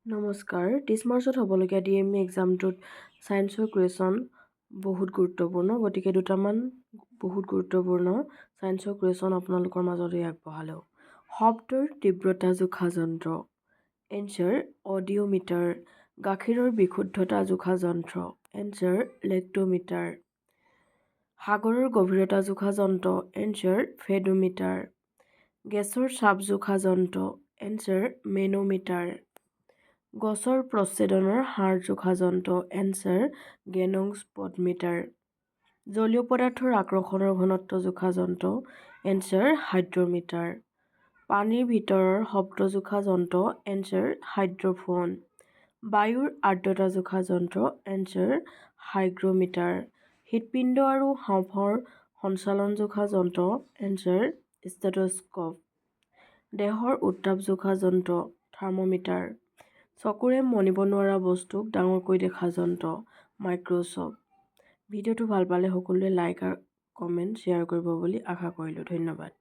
নমস্কাৰ 30 মাৰ্চত হ'বলগীয়া DME এক্সামটোত ছায়েন্সৰ কুৱেশ্যন বহুত গুৰুত্বপূৰ্ণ, গতিকে দুটামান বহুত গুৰুত্বপূৰ্ণ ছায়েন্সৰ কুৱেশ্যন আপোনালোকৰ মাজলৈ আগবঢ়ালোঁ। শব্দৰ তীব্ৰতা জোখা যন্ত্ৰ, এনচাৰ অডিঅ'মিটাৰ। গাখীৰৰ বিশুদ্ধতা জোখা যন্ত্ৰ, এনচাৰ লেক্টোমিটাৰ। সাগৰৰ গভীৰতা জোখা যন্ত্ৰ, এনচাৰ ফেডোমিটাৰ। গেছৰ চাপ জোখা যন্ত্ৰ, এনচাৰ মেনোমিটাৰ। গছৰ প্ৰচ্ছেদনৰ হাৰ জোখা যন্ত্ৰ, এনচাৰ গেনংস্পডমিটাৰ। জলীয় পদাৰ্থৰ আকৰ্ষণৰ ঘনত্ব জোখা যন্ত্ৰ, এনচাৰ হাইড্ৰমিটাৰ। পানীৰ ভিতৰৰ শব্দ জোখা যন্ত্ৰ, এনচাৰ হাইড্ৰফোন। বায়ুৰ আৰ্দ্ৰতা জোখা যন্ত্ৰ, এনচাৰ হাইগ্ৰমিটাৰ। হৃৎপিণ্ড আৰু হাঁওফাঁওৰ সঞ্চালন জোখা যন্ত্ৰ, এনচাৰ ষ্টেথোস্কোপ। দেহৰ উত্তাপ জোখা যন্ত্ৰ, থাৰ্মোমিটাৰ। চকুৰে মনিব নোৱাৰা বস্তুক ডাঙৰকৈ দেখা যন্ত্ৰ, মাইক্ৰস্কোপ। ভিডিঅ'টো ভাল পালে সকলোৱে লাইক আৰু কমেণ্ট শ্বেয়াৰ কৰিব বুলি আশা কৰিলোঁ। ধন্যবাদ।